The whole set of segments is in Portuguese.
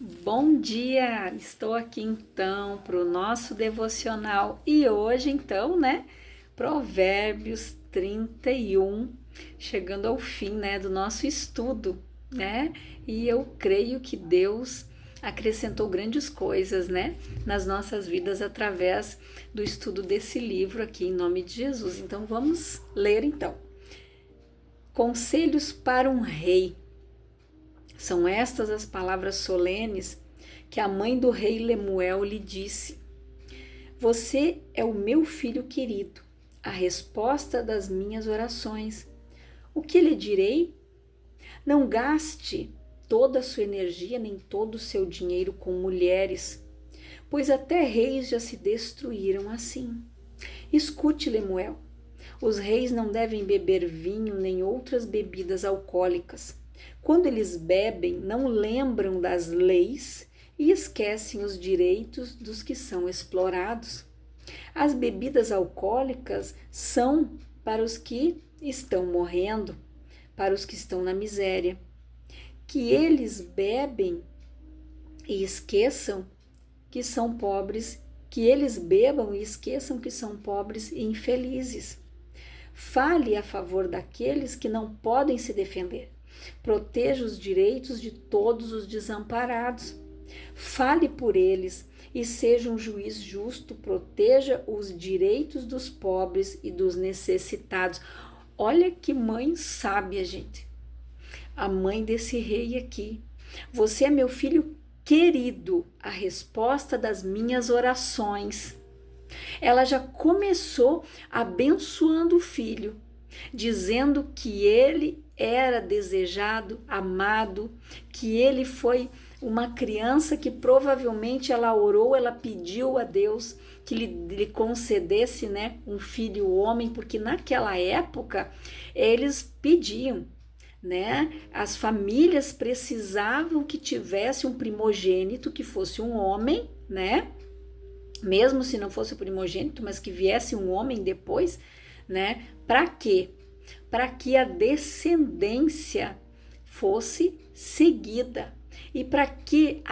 Bom dia! Estou aqui então para o nosso devocional e hoje então, Provérbios 31, chegando ao fim, do nosso estudo, E eu creio que Deus acrescentou grandes coisas, nas nossas vidas através do estudo desse livro aqui em nome de Jesus. Então vamos ler então. Conselhos para um rei. São estas as palavras solenes que a mãe do rei Lemuel lhe disse: Você é o meu filho querido, a resposta das minhas orações. O que lhe direi? Não gaste toda a sua energia nem todo o seu dinheiro com mulheres, pois até reis já se destruíram assim. Escute, Lemuel, os reis não devem beber vinho nem outras bebidas alcoólicas. Quando eles bebem, não lembram das leis e esquecem os direitos dos que são explorados. As bebidas alcoólicas são para os que estão morrendo, para os que estão na miséria. Que eles bebem e esqueçam que são pobres, que eles bebam e esqueçam que são pobres e infelizes. Fale a favor daqueles que não podem se defender. Proteja os direitos de todos os desamparados. Fale por eles e seja um juiz justo. Proteja os direitos dos pobres e dos necessitados. Olha que mãe sábia, gente. A mãe desse rei aqui. Você é meu filho querido, a resposta das minhas orações. Ela já começou abençoando o filho, dizendo que ele era desejado, amado, que ele foi uma criança que provavelmente ela orou, ela pediu a Deus que lhe concedesse, um filho homem, porque naquela época eles pediam, as famílias precisavam que tivesse um primogênito que fosse um homem, mesmo se não fosse o primogênito, mas que viesse um homem depois, Para quê? Para que a descendência fosse seguida e para que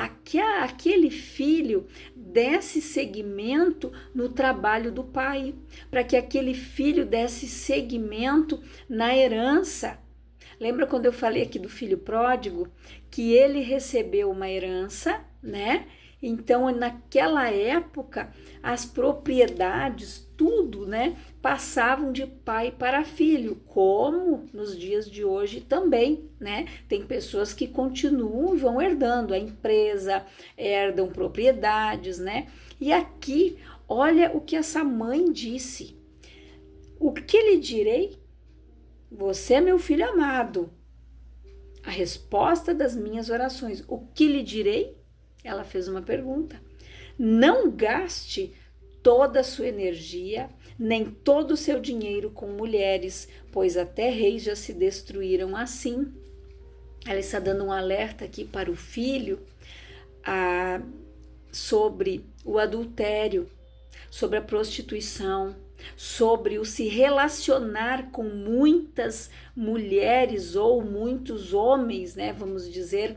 aquele filho desse seguimento no trabalho do pai, para que aquele filho desse seguimento na herança. Lembra quando eu falei aqui do filho pródigo, que ele recebeu uma herança, Então, naquela época, as propriedades, tudo, passavam de pai para filho, como nos dias de hoje também, Tem pessoas que continuam e vão herdando a empresa, herdam propriedades, E aqui, olha o que essa mãe disse. O que lhe direi? Você é meu filho amado, a resposta das minhas orações. O que lhe direi? Ela fez uma pergunta. Não gaste toda a sua energia, nem todo o seu dinheiro com mulheres, pois até reis já se destruíram assim. Ela está dando um alerta aqui para o filho sobre o adultério, sobre a prostituição, sobre o se relacionar com muitas mulheres ou muitos homens, vamos dizer,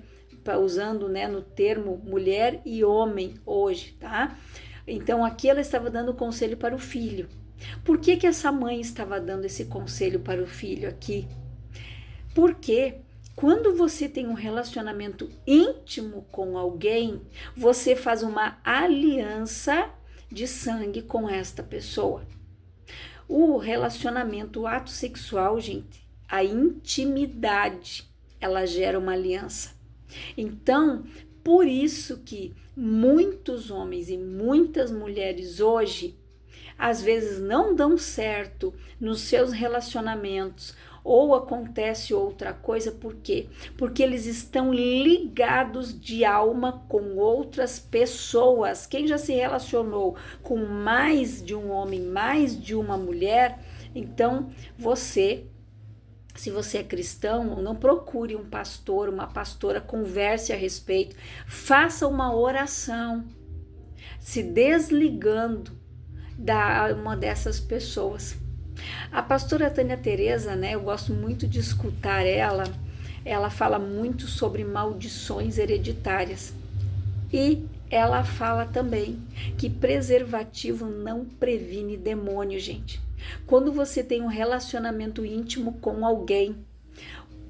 usando no termo mulher e homem hoje, tá? Então aqui ela estava dando conselho para o filho. Por que essa mãe estava dando esse conselho para o filho aqui? Porque quando você tem um relacionamento íntimo com alguém, você faz uma aliança de sangue com esta pessoa. O relacionamento, o ato sexual, gente, a intimidade, ela gera uma aliança. Então, por isso que muitos homens e muitas mulheres hoje, às vezes não dão certo nos seus relacionamentos ou acontece outra coisa, por quê? Porque eles estão ligados de alma com outras pessoas. Quem já se relacionou com mais de um homem, mais de uma mulher, então se você é cristão, não procure um pastor, uma pastora, converse a respeito, faça uma oração, se desligando da uma dessas pessoas. A pastora Tânia Teresa, eu gosto muito de escutar ela fala muito sobre maldições hereditárias. E ela fala também que preservativo não previne demônio, gente. Quando você tem um relacionamento íntimo com alguém,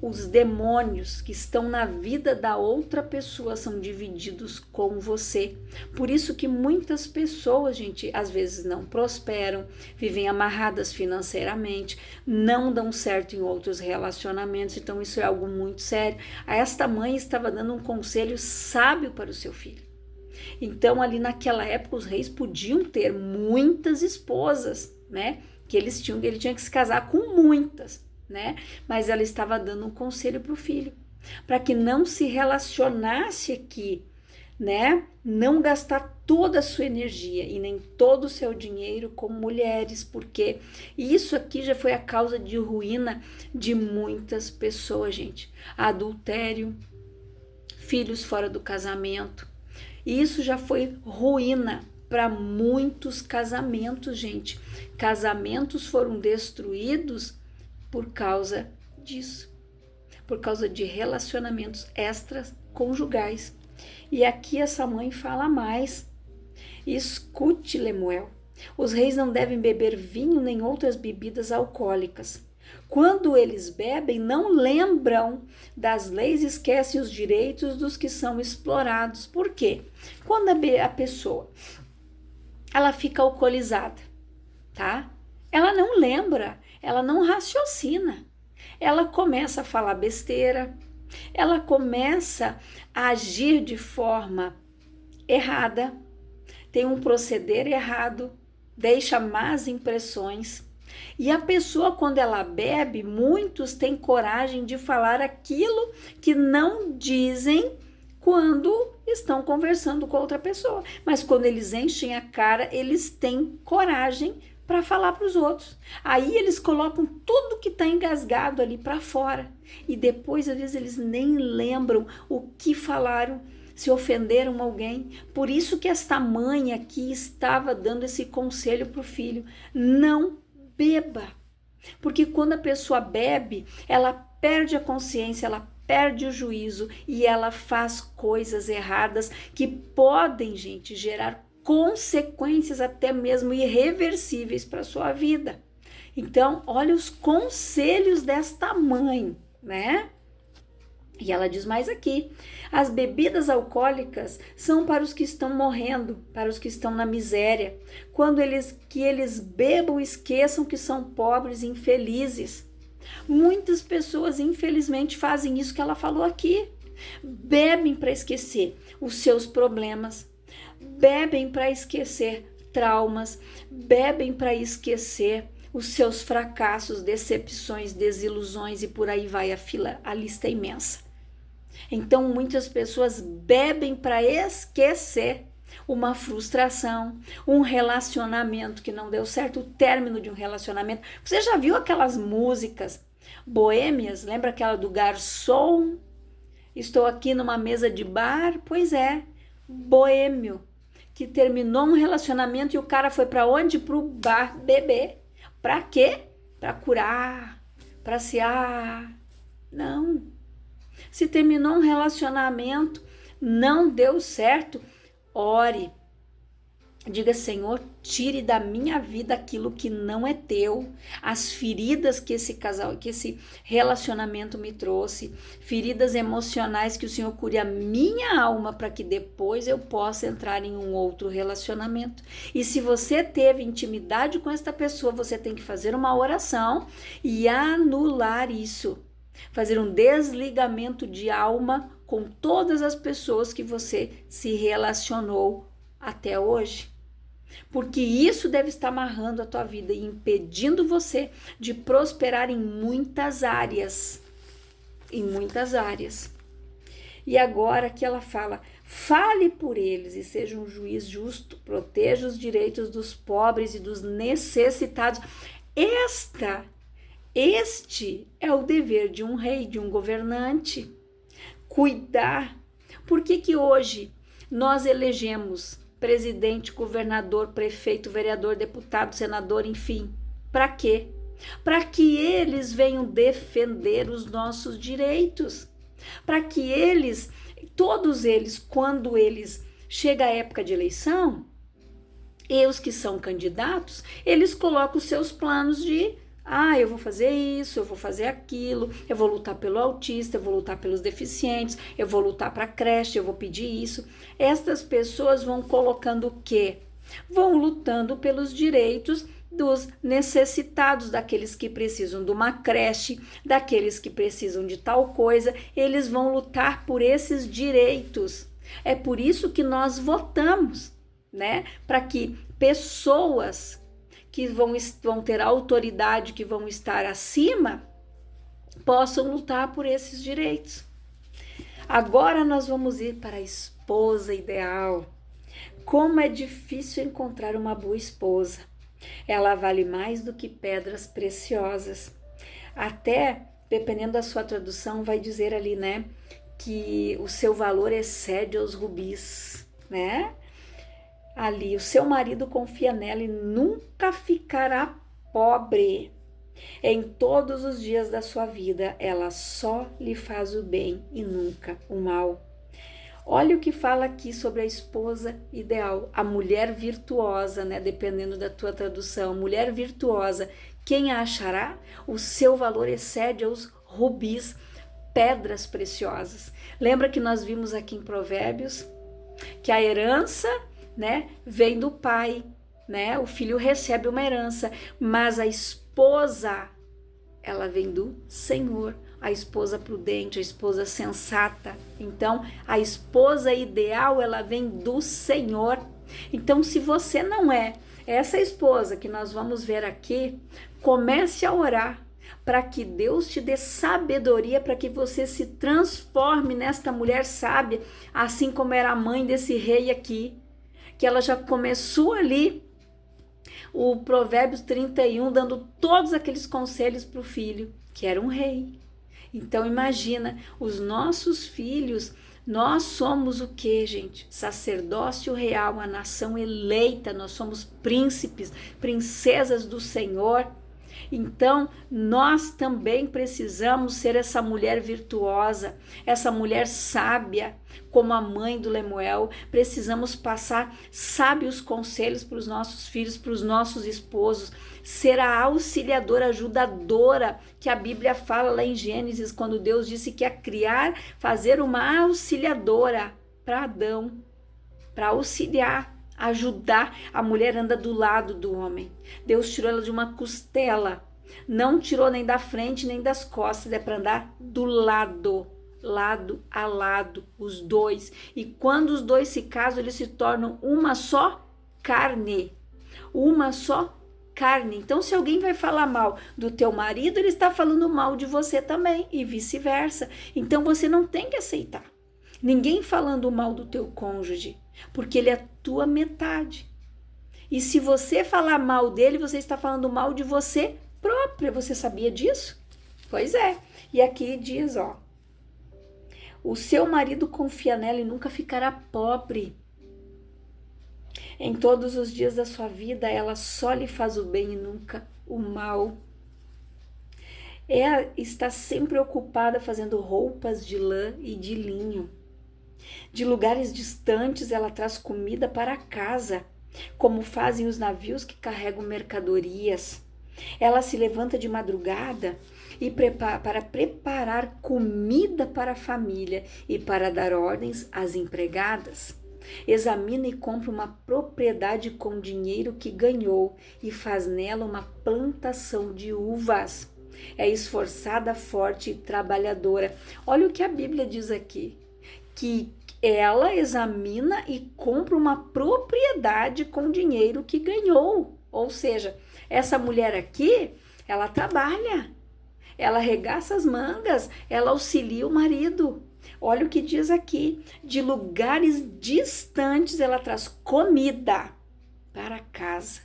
os demônios que estão na vida da outra pessoa são divididos com você. Por isso que muitas pessoas, gente, às vezes não prosperam, vivem amarradas financeiramente, não dão certo em outros relacionamentos. Então isso é algo muito sério. Esta mãe estava dando um conselho sábio para o seu filho. Então ali naquela época os reis podiam ter muitas esposas, né? Que ele tinha que se casar com muitas, né? Mas ela estava dando um conselho para o filho, para que não se relacionasse aqui, né? Não gastar toda a sua energia e nem todo o seu dinheiro com mulheres, porque isso aqui já foi a causa de ruína de muitas pessoas, gente. Adultério, filhos fora do casamento, isso já foi ruína para muitos casamentos, gente. Casamentos foram destruídos por causa disso, por causa de relacionamentos extraconjugais. E aqui essa mãe fala mais. Escute, Lemuel, os reis não devem beber vinho nem outras bebidas alcoólicas. Quando eles bebem, não lembram das leis e esquecem os direitos dos que são explorados. Por quê? Quando a pessoa ela fica alcoolizada, tá? Ela não lembra, ela não raciocina, ela começa a falar besteira, ela começa a agir de forma errada, tem um proceder errado, deixa más impressões. E a pessoa, quando ela bebe, muitos têm coragem de falar aquilo que não dizem quando estão conversando com outra pessoa. Mas quando eles enchem a cara, eles têm coragem para falar para os outros. Aí eles colocam tudo que está engasgado ali para fora. E depois, às vezes, eles nem lembram o que falaram, se ofenderam alguém. Por isso que esta mãe aqui estava dando esse conselho para o filho. Não beba. Porque quando a pessoa bebe, ela perde a consciência, ela perde o juízo e ela faz coisas erradas que podem, gente, gerar consequências até mesmo irreversíveis para a sua vida. Então, olha os conselhos desta mãe, né? E ela diz mais aqui: as bebidas alcoólicas são para os que estão morrendo, para os que estão na miséria. Quando eles bebam, esqueçam que são pobres e infelizes. Muitas pessoas, infelizmente, fazem isso que ela falou aqui. Bebem para esquecer os seus problemas, bebem para esquecer traumas, bebem para esquecer os seus fracassos, decepções, desilusões e por aí vai a lista é imensa. Então muitas pessoas bebem para esquecer uma frustração, um relacionamento que não deu certo, o término de um relacionamento. Você já viu aquelas músicas boêmias? Lembra aquela do garçom? Estou aqui numa mesa de bar? Pois é, boêmio, que terminou um relacionamento e o cara foi para onde? Pro bar beber. Para quê? Para curar, para Não. Se terminou um relacionamento, não deu certo, ore. Diga: Senhor, tire da minha vida aquilo que não é teu, as feridas que esse relacionamento me trouxe, feridas emocionais, que o Senhor cure a minha alma para que depois eu possa entrar em um outro relacionamento. E se você teve intimidade com esta pessoa, você tem que fazer uma oração e anular isso, fazer um desligamento de alma com todas as pessoas que você se relacionou até hoje. Porque isso deve estar amarrando a tua vida e impedindo você de prosperar em muitas áreas. Em muitas áreas. E agora que ela fala: fale por eles e seja um juiz justo, proteja os direitos dos pobres e dos necessitados. Este é o dever de um rei, de um governante. Cuidar. Por que hoje nós elegemos presidente, governador, prefeito, vereador, deputado, senador, enfim? Para quê? Para que eles venham defender os nossos direitos. Para que todos eles, quando eles Chega a época de eleição, e os que são candidatos, eles colocam os seus planos de eu vou fazer isso, eu vou fazer aquilo, eu vou lutar pelo autista, eu vou lutar pelos deficientes, eu vou lutar para a creche, eu vou pedir isso. Estas pessoas vão colocando o quê? Vão lutando pelos direitos dos necessitados, daqueles que precisam de uma creche, daqueles que precisam de tal coisa, eles vão lutar por esses direitos. É por isso que nós votamos, né? Para que pessoas que vão ter autoridade, que vão estar acima, possam lutar por esses direitos. Agora nós vamos ir para a esposa ideal. Como é difícil encontrar uma boa esposa. Ela vale mais do que pedras preciosas. Até, dependendo da sua tradução, vai dizer ali, né, que o seu valor excede aos rubis, né? Ali, o seu marido confia nela e nunca ficará pobre. Em todos os dias da sua vida, ela só lhe faz o bem e nunca o mal. Olha o que fala aqui sobre a esposa ideal, a mulher virtuosa, né? Dependendo da tua tradução, mulher virtuosa. Quem a achará? O seu valor excede aos rubis, pedras preciosas. Lembra que nós vimos aqui em Provérbios que a herança, né, vem do pai, né? O filho recebe uma herança, mas a esposa, ela vem do Senhor. A esposa prudente, a esposa sensata. Então, a esposa ideal, ela vem do Senhor. Então, se você não é essa esposa que nós vamos ver aqui, comece a orar para que Deus te dê sabedoria, para que você se transforme nesta mulher sábia, assim como era a mãe desse rei aqui, que ela já começou ali o Provérbios 31, dando todos aqueles conselhos para o filho, que era um rei. Então imagina, os nossos filhos, nós somos o que, gente? Sacerdócio real, a nação eleita, nós somos príncipes, princesas do Senhor. Então, nós também precisamos ser essa mulher virtuosa, essa mulher sábia, como a mãe do Lemuel. Precisamos passar sábios conselhos para os nossos filhos, para os nossos esposos, ser a auxiliadora, ajudadora, que a Bíblia fala lá em Gênesis, quando Deus disse que ia criar, fazer uma auxiliadora para Adão, para auxiliar, ajudar. A mulher anda do lado do homem. Deus tirou ela de uma costela, não tirou nem da frente nem das costas, é para andar do lado, lado a lado, os dois. E quando os dois se casam, eles se tornam uma só carne, uma só carne. Então, se alguém vai falar mal do teu marido, ele está falando mal de você também, e vice-versa. Então, você não tem que aceitar ninguém falando mal do teu cônjuge, porque ele é a tua metade. E se você falar mal dele, você está falando mal de você própria. Você sabia disso? Pois é. E aqui diz, ó, o seu marido confia nela e nunca ficará pobre. Em todos os dias da sua vida, ela só lhe faz o bem e nunca o mal. Ela está sempre ocupada fazendo roupas de lã e de linho. De lugares distantes, ela traz comida para casa, como fazem os navios que carregam mercadorias. Ela se levanta de madrugada e para preparar comida para a família e para dar ordens às empregadas. Examina e compra uma propriedade com dinheiro que ganhou e faz nela uma plantação de uvas. É esforçada, forte e trabalhadora. Olha o que a Bíblia diz aqui, que ela examina e compra uma propriedade com dinheiro que ganhou. Ou seja, essa mulher aqui, ela trabalha, ela arregaça as mangas, ela auxilia o marido. Olha o que diz aqui, de lugares distantes ela traz comida para casa,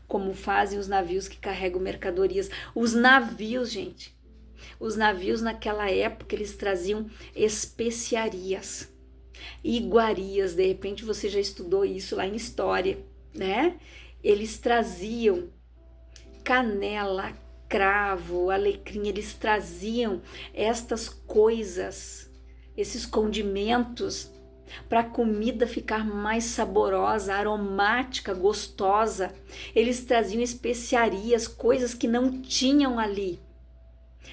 como fazem os navios que carregam mercadorias. Os navios, gente, os navios naquela época, eles traziam especiarias, iguarias. De repente você já estudou isso lá em história, né? Eles traziam canela, cravo, alecrim, eles traziam estas coisas, esses condimentos para a comida ficar mais saborosa, aromática, gostosa. Eles traziam especiarias, coisas que não tinham ali.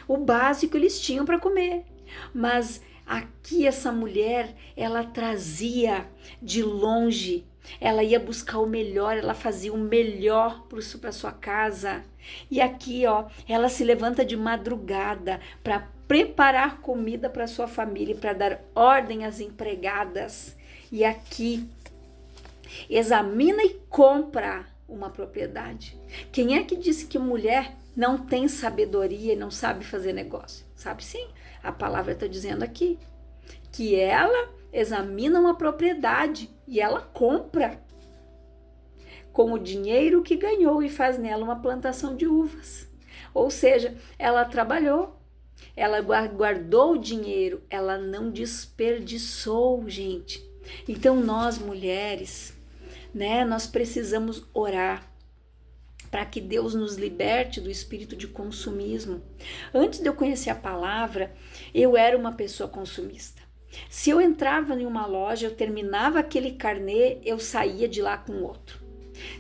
O básico eles tinham para comer, mas aqui essa mulher, ela trazia de longe, ela ia buscar o melhor, ela fazia o melhor para sua casa. E aqui, ó, ela se levanta de madrugada para preparar comida para sua família, para dar ordem às empregadas. E aqui, examina e compra uma propriedade. Quem é que disse que mulher não tem sabedoria e não sabe fazer negócio? Sabe sim, a palavra está dizendo aqui que ela examina uma propriedade e ela compra com o dinheiro que ganhou e faz nela uma plantação de uvas. Ou seja, ela trabalhou, ela guardou o dinheiro, ela não desperdiçou, gente. Então nós mulheres, né, nós precisamos orar para que Deus nos liberte do espírito de consumismo. Antes de eu conhecer a palavra, eu era uma pessoa consumista. Se eu entrava em uma loja, eu terminava aquele carnê, eu saía de lá com outro.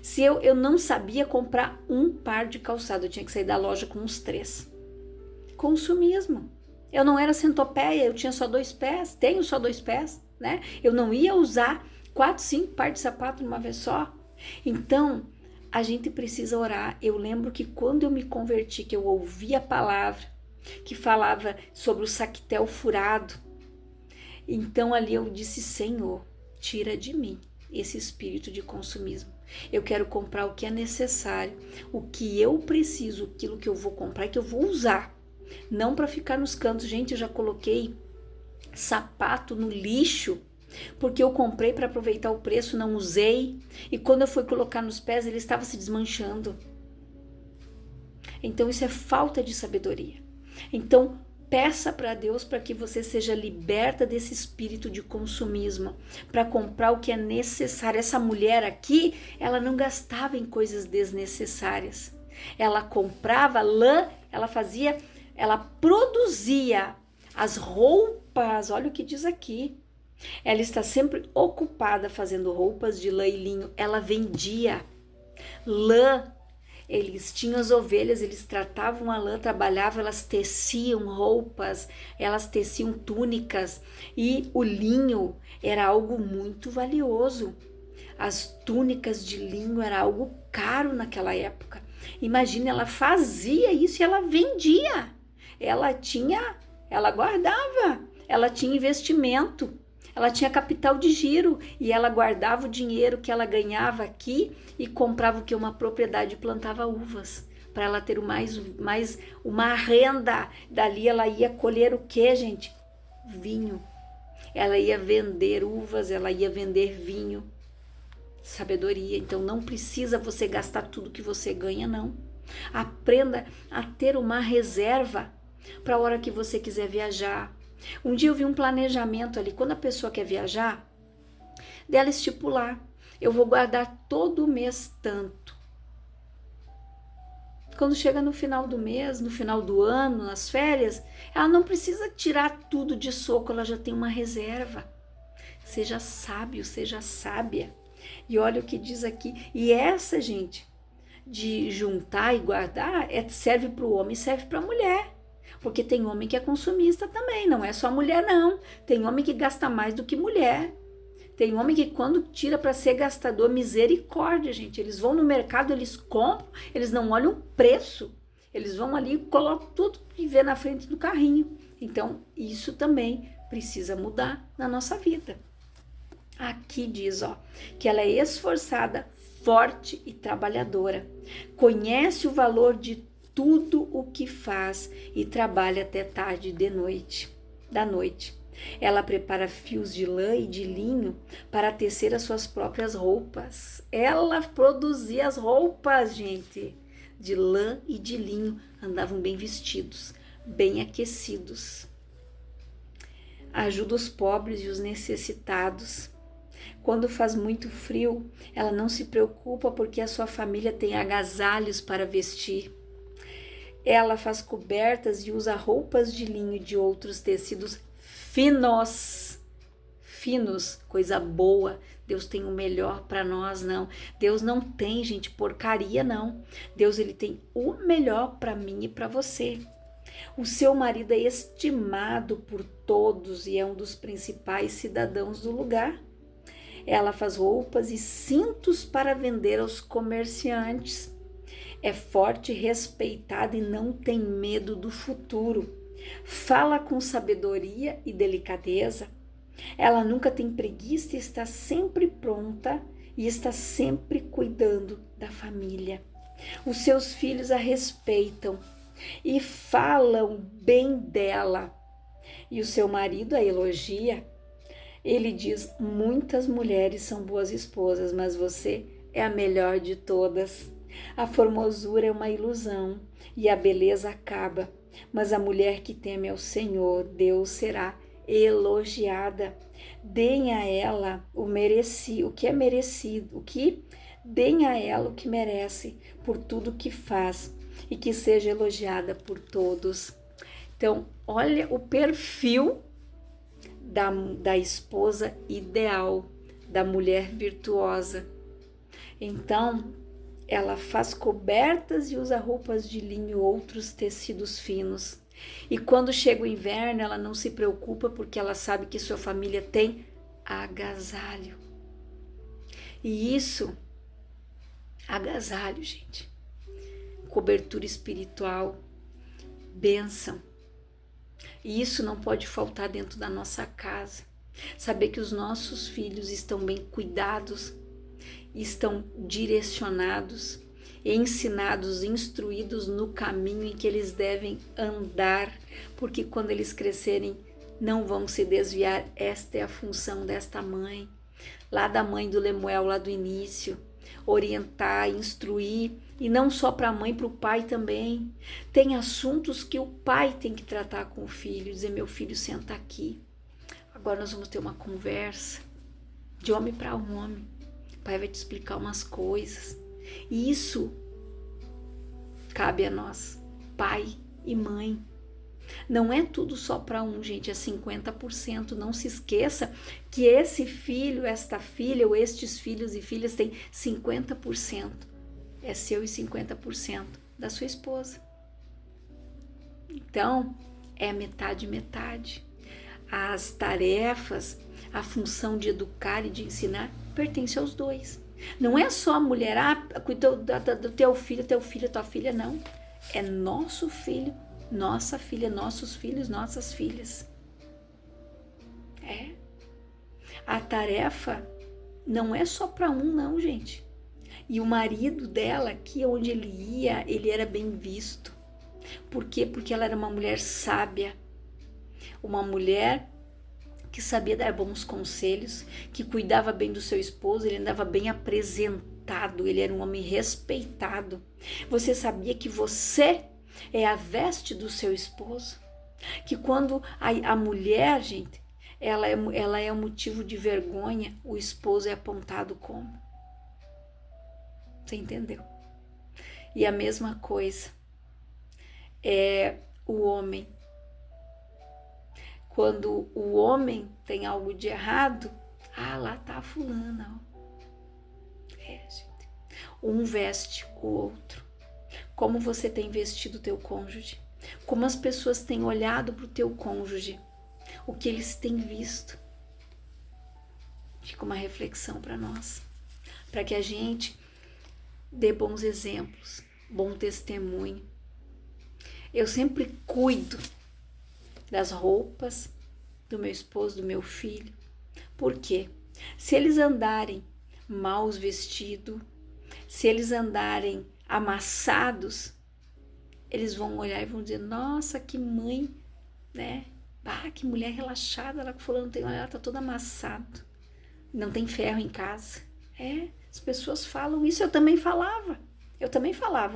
Se eu não sabia comprar um par de calçado, eu tinha que sair da loja com uns 3. Consumismo. Eu não era centopeia, eu tinha só 2 pés, tenho só 2 pés, né? Eu não ia usar 4, 5 pares de sapato numa vez só. Então, a gente precisa orar. Eu lembro que quando eu me converti, que eu ouvi a palavra, que falava sobre o saquetel furado, então ali eu disse, Senhor, tira de mim esse espírito de consumismo. Eu quero comprar o que é necessário, o que eu preciso, aquilo que eu vou comprar e que eu vou usar. Não para ficar nos cantos. Gente, eu já coloquei sapato no lixo, porque eu comprei para aproveitar o preço, não usei. E quando eu fui colocar nos pés, ele estava se desmanchando. Então isso é falta de sabedoria. Então peça para Deus para que você seja liberta desse espírito de consumismo, para comprar o que é necessário. Essa mulher aqui, ela não gastava em coisas desnecessárias. Ela comprava lã, ela produzia as roupas. Olha o que diz aqui. Ela está sempre ocupada fazendo roupas de lã e linho. Ela vendia lã. Eles tinham as ovelhas, eles tratavam a lã, trabalhavam, elas teciam roupas, elas teciam túnicas, e o linho era algo muito valioso. As túnicas de linho era algo caro naquela época. Imagina, ela fazia isso e ela vendia. Ela guardava, ela tinha investimento. Ela tinha capital de giro e ela guardava o dinheiro que ela ganhava aqui e comprava o que? Uma propriedade e plantava uvas para ela ter mais uma renda. Dali ela ia colher o que, gente? Vinho. Ela ia vender uvas, ela ia vender vinho. Sabedoria. Então não precisa você gastar tudo que você ganha, não. Aprenda a ter uma reserva para a hora que você quiser viajar. Um dia eu vi um planejamento ali, quando a pessoa quer viajar, dela estipular, eu vou guardar todo mês tanto. Quando chega no final do mês, no final do ano, nas férias, ela não precisa tirar tudo de soco, ela já tem uma reserva. Seja sábio, seja sábia. E olha o que diz aqui, e essa, gente, de juntar e guardar, serve para o homem e serve para a mulher. Porque tem homem que é consumista também, não é só mulher não. Tem homem que gasta mais do que mulher. Tem homem que quando tira para ser gastador, misericórdia, gente. Eles vão no mercado, eles compram, eles não olham o preço. Eles vão ali e colocam tudo que vê na frente do carrinho. Então, isso também precisa mudar na nossa vida. Aqui diz, ó, que ela é esforçada, forte e trabalhadora. Conhece o valor de tudo o que faz e trabalha até tarde da noite. Ela prepara fios de lã e de linho para tecer as suas próprias roupas. Ela produzia as roupas, gente, de lã e de linho. Andavam bem vestidos, bem aquecidos. Ajuda os pobres e os necessitados. Quando faz muito frio, ela não se preocupa porque a sua família tem agasalhos para vestir. Ela faz cobertas e usa roupas de linho e de outros tecidos finos. finos, coisa boa. Deus tem o melhor para nós, não. Deus não tem, gente, porcaria, não. Deus, ele tem o melhor para mim e para você. O seu marido é estimado por todos e é um dos principais cidadãos do lugar. Ela faz roupas e cintos para vender aos comerciantes. É forte, respeitada e não tem medo do futuro. Fala com sabedoria e delicadeza. Ela nunca tem preguiça e está sempre pronta e está sempre cuidando da família. Os seus filhos a respeitam e falam bem dela. E o seu marido a elogia. Ele diz: muitas mulheres são boas esposas, mas você é a melhor de todas. A formosura é uma ilusão e a beleza acaba, mas a mulher que teme ao Senhor, Deus, será elogiada. Deem a ela o que é merecido, deem a ela o que merece por tudo que faz e que seja elogiada por todos. Então, olha o perfil da esposa ideal, da mulher virtuosa. Então, ela faz cobertas e usa roupas de linho e outros tecidos finos. E quando chega o inverno, ela não se preocupa porque ela sabe que sua família tem agasalho. E isso, agasalho, gente, cobertura espiritual, bênção. E isso não pode faltar dentro da nossa casa. Saber que os nossos filhos estão bem cuidados, estão direcionados, ensinados, instruídos no caminho em que eles devem andar, porque quando eles crescerem não vão se desviar. Esta é a função desta mãe, lá da mãe do Lemuel, lá do início, orientar, instruir, e não só para a mãe, para o pai também. Tem assuntos que o pai tem que tratar com o filho, dizer: meu filho, senta aqui, agora nós vamos ter uma conversa de homem para homem, o pai vai te explicar umas coisas. E isso cabe a nós, pai e mãe. Não é tudo só para um, gente, é 50%. Não se esqueça que esse filho, esta filha ou estes filhos e filhas têm 50%. É seu e 50% da sua esposa. Então, é metade, metade. As tarefas, a função de educar e de ensinar pertence aos dois. Não é só a mulher, cuidou do teu filho, tua filha, não. É nosso filho, nossa filha, nossos filhos, nossas filhas. É. A tarefa não é só para um, não, gente. E o marido dela, aqui onde ele ia, ele era bem visto. Por quê? Porque ela era uma mulher sábia, uma mulher que sabia dar bons conselhos, que cuidava bem do seu esposo, ele andava bem apresentado, ele era um homem respeitado. Você sabia que você é a veste do seu esposo? Que quando a mulher, gente, ela é um motivo de vergonha, o esposo é apontado como? Você entendeu? E a mesma coisa é o homem. Quando o homem tem algo de errado, lá tá a fulana. Gente. Um veste o outro. Como você tem vestido o teu cônjuge? Como as pessoas têm olhado para o teu cônjuge? O que eles têm visto? Fica uma reflexão para nós. Para que a gente dê bons exemplos, bom testemunho. Eu sempre cuido das roupas do meu esposo, do meu filho. Por quê? Se eles andarem mal vestidos, se eles andarem amassados, eles vão olhar e vão dizer: nossa, que mãe, né? Que mulher relaxada, ela fulano tem, olha, ela tá toda amassada, não tem ferro em casa. As pessoas falam isso, eu também falava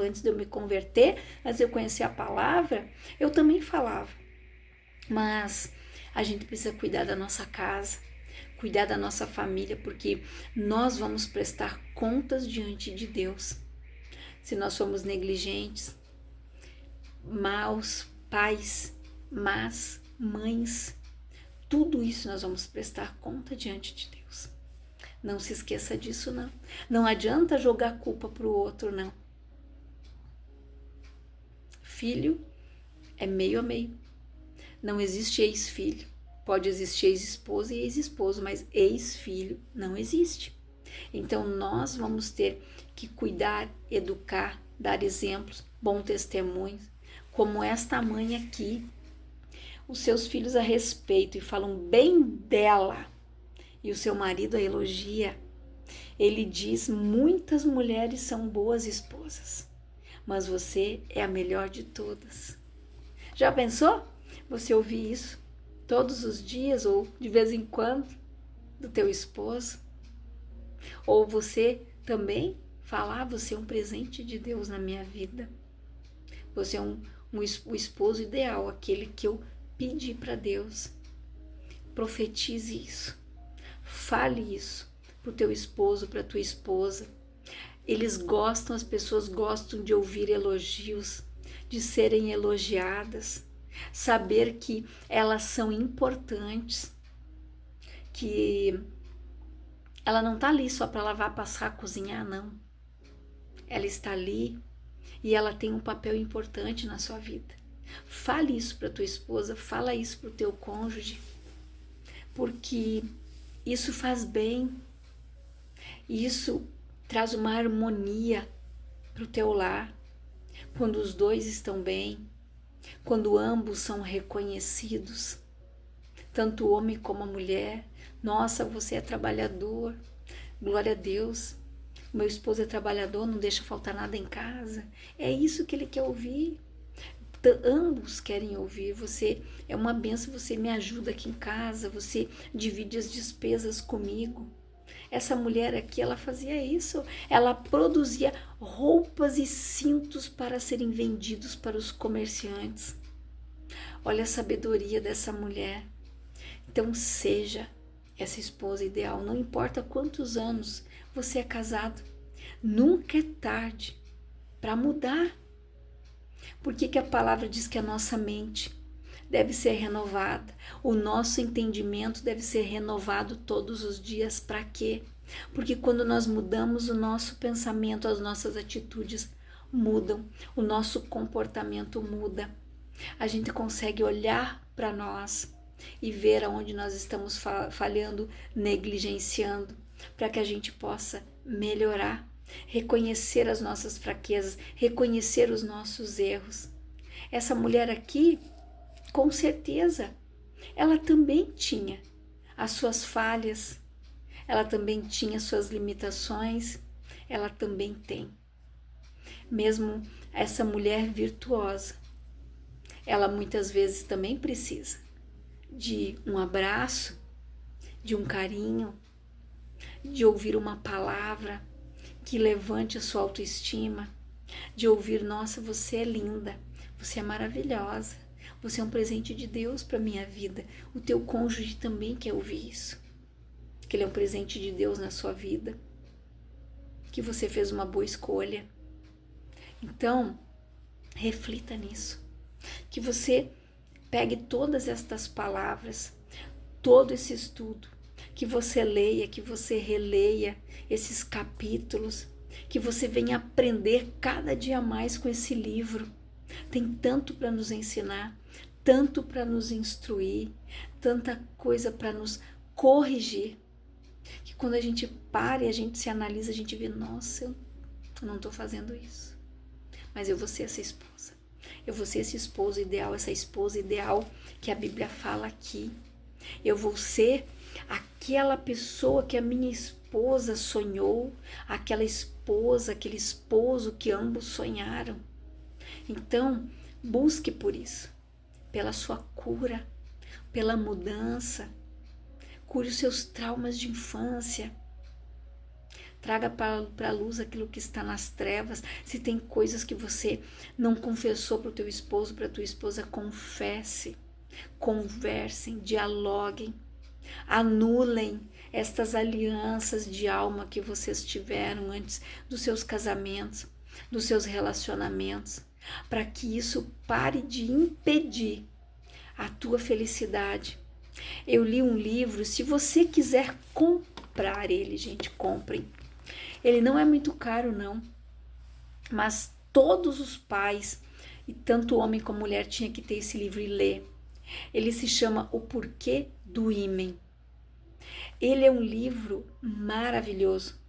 antes de eu me converter, antes de eu conhecer a palavra, eu também falava. Mas a gente precisa cuidar da nossa casa, cuidar da nossa família, porque nós vamos prestar contas diante de Deus. Se nós somos negligentes, maus pais, más mães, Tudo isso nós vamos prestar conta diante de Deus. Não se esqueça disso, não. Não adianta jogar a culpa para o outro, não. Filho é meio a meio. Não existe ex-filho. Pode existir ex-esposa e ex-esposo, mas ex-filho não existe. Então nós vamos ter que cuidar, educar, dar exemplos, bons testemunhos, como esta mãe aqui. Os seus filhos a respeitam e falam bem dela, e o seu marido a elogia. Ele diz: muitas mulheres são boas esposas, mas você é a melhor de todas. Já pensou? Você ouvir isso todos os dias ou de vez em quando do teu esposo? Ou você também falar: você é um presente de Deus na minha vida. Você é o esposo ideal, aquele que eu pedi para Deus. Profetize isso. Fale isso para o teu esposo, para a tua esposa. Eles gostam, as pessoas gostam de ouvir elogios, de serem elogiadas, saber que elas são importantes, que ela não está ali só para lavar, passar, cozinhar, não. Ela está ali e ela tem um papel importante na sua vida. Fale isso para tua esposa, fala isso para o teu cônjuge, porque isso faz bem, isso traz uma harmonia para o teu lar. Quando os dois estão bem, quando ambos são reconhecidos, tanto o homem como a mulher. Nossa, você é trabalhador, glória a Deus. Meu esposo é trabalhador, não deixa faltar nada em casa. É isso que ele quer ouvir. Ambos querem ouvir: você é uma bênção, você me ajuda aqui em casa, você divide as despesas comigo. Essa mulher aqui, ela fazia isso, ela produzia roupas e cintos para serem vendidos para os comerciantes. Olha a sabedoria dessa mulher. Então seja essa esposa ideal, não importa quantos anos você é casado, nunca é tarde para mudar. Por que a palavra diz que a nossa mente deve ser renovada? O nosso entendimento deve ser renovado todos os dias. Para quê? Porque quando nós mudamos, o nosso pensamento, as nossas atitudes mudam, o nosso comportamento muda. A gente consegue olhar para nós e ver aonde nós estamos falhando, negligenciando, para que a gente possa melhorar. Reconhecer as nossas fraquezas, reconhecer os nossos erros. Essa mulher aqui, com certeza, ela também tinha as suas falhas, ela também tinha suas limitações, ela também tem. Mesmo essa mulher virtuosa, ela muitas vezes também precisa de um abraço, de um carinho, de ouvir uma palavra que levante a sua autoestima, de ouvir: nossa, você é linda, você é maravilhosa, você é um presente de Deus para a minha vida. O teu cônjuge também quer ouvir isso, que ele é um presente de Deus na sua vida, que você fez uma boa escolha. Então, reflita nisso, que você pegue todas estas palavras, todo esse estudo, que você leia, que você releia esses capítulos, que você venha aprender cada dia mais com esse livro. Tem tanto para nos ensinar, tanto para nos instruir, tanta coisa para nos corrigir, que quando a gente para e a gente se analisa, a gente vê: nossa, eu não estou fazendo isso, mas eu vou ser essa esposa, eu vou ser esse esposo ideal, essa esposa ideal que a Bíblia fala aqui. Eu vou ser aquela pessoa que a minha esposa sonhou, aquela esposa, aquele esposo que ambos sonharam. Então, busque por isso, pela sua cura, pela mudança. Cure os seus traumas de infância. Traga para a luz aquilo que está nas trevas. Se tem coisas que você não confessou para o teu esposo, para a tua esposa, confesse. Conversem, dialoguem, anulem estas alianças de alma que vocês tiveram antes dos seus casamentos, dos seus relacionamentos, para que isso pare de impedir a tua felicidade, Eu li um livro, se você quiser comprar ele, gente, comprem. Ele não é muito caro, não, mas todos os pais, e tanto homem como mulher, tinha que ter esse livro e ler. Ele se chama O Porquê do Ímen. Ele é um livro maravilhoso.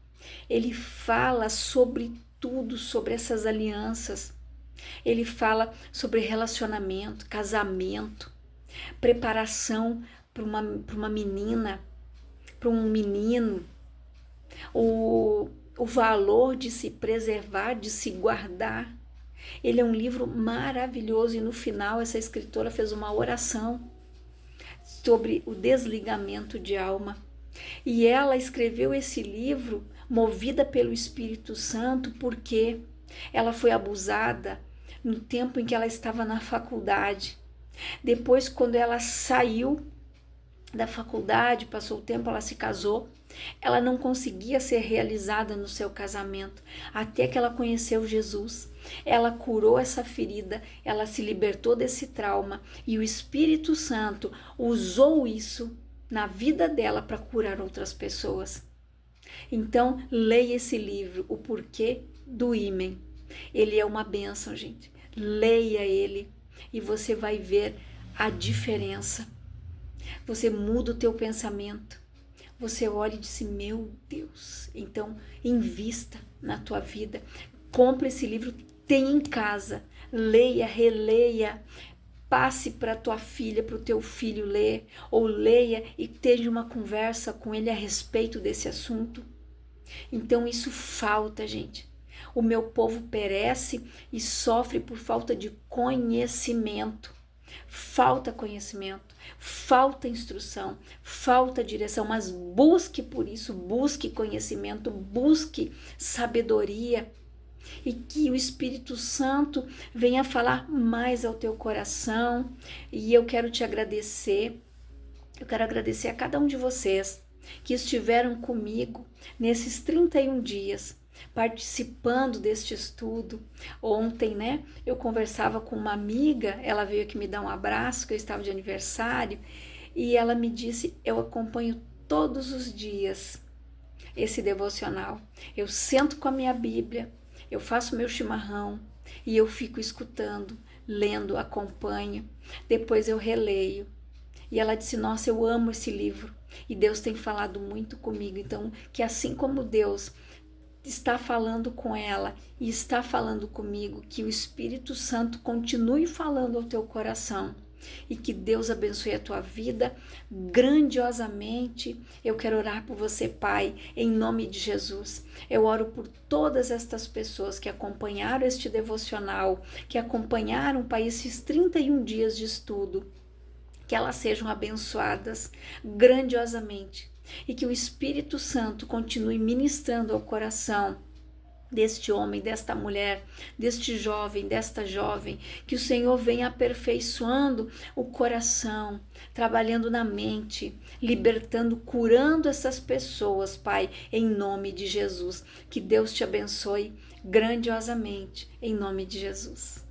Ele fala sobre tudo, sobre essas alianças. Ele fala sobre relacionamento, casamento, preparação para uma menina, para um menino, o valor de se preservar, de se guardar. Ele é um livro maravilhoso e no final essa escritora fez uma oração sobre o desligamento de alma. E ela escreveu esse livro movida pelo Espírito Santo porque ela foi abusada no tempo em que ela estava na faculdade. Depois, quando ela saiu da faculdade, passou o tempo, ela se casou, ela não conseguia ser realizada no seu casamento, até que ela conheceu Jesus. Ela curou essa ferida, ela se libertou desse trauma e o Espírito Santo usou isso na vida dela para curar outras pessoas. Então, leia esse livro, O Porquê do Ímen. Ele é uma bênção, gente. Leia ele e você vai ver a diferença. Você muda o teu pensamento. Você olha e diz, meu Deus. Então, invista na tua vida. Compre esse livro, tenha em casa. Leia, releia. Passe para tua filha, para o teu filho ler. Ou leia e tenha uma conversa com ele a respeito desse assunto. Então, isso falta, gente. O meu povo perece e sofre por falta de conhecimento. Falta conhecimento, falta instrução, falta direção, mas busque por isso, busque conhecimento, busque sabedoria e que o Espírito Santo venha falar mais ao teu coração. E eu quero te agradecer, eu quero agradecer a cada um de vocês que estiveram comigo nesses 31 dias, participando deste estudo. Ontem, né, eu conversava com uma amiga, ela veio aqui me dar um abraço, que eu estava de aniversário, e ela me disse, eu acompanho todos os dias esse devocional. Eu sento com a minha Bíblia, eu faço meu chimarrão e eu fico escutando, lendo, acompanho, depois eu releio. E ela disse, nossa, eu amo esse livro e Deus tem falado muito comigo. Então, que assim como Deus está falando com ela e está falando comigo, que o Espírito Santo continue falando ao teu coração e que Deus abençoe a tua vida grandiosamente. Eu quero orar por você, Pai, em nome de Jesus. Eu oro por todas estas pessoas que acompanharam este devocional, que acompanharam, Pai, esses 31 dias de estudo, que elas sejam abençoadas grandiosamente e que o Espírito Santo continue ministrando ao coração deste homem, desta mulher, deste jovem, desta jovem, que o Senhor venha aperfeiçoando o coração, trabalhando na mente, libertando, curando essas pessoas, Pai, em nome de Jesus. Que Deus te abençoe grandiosamente, em nome de Jesus.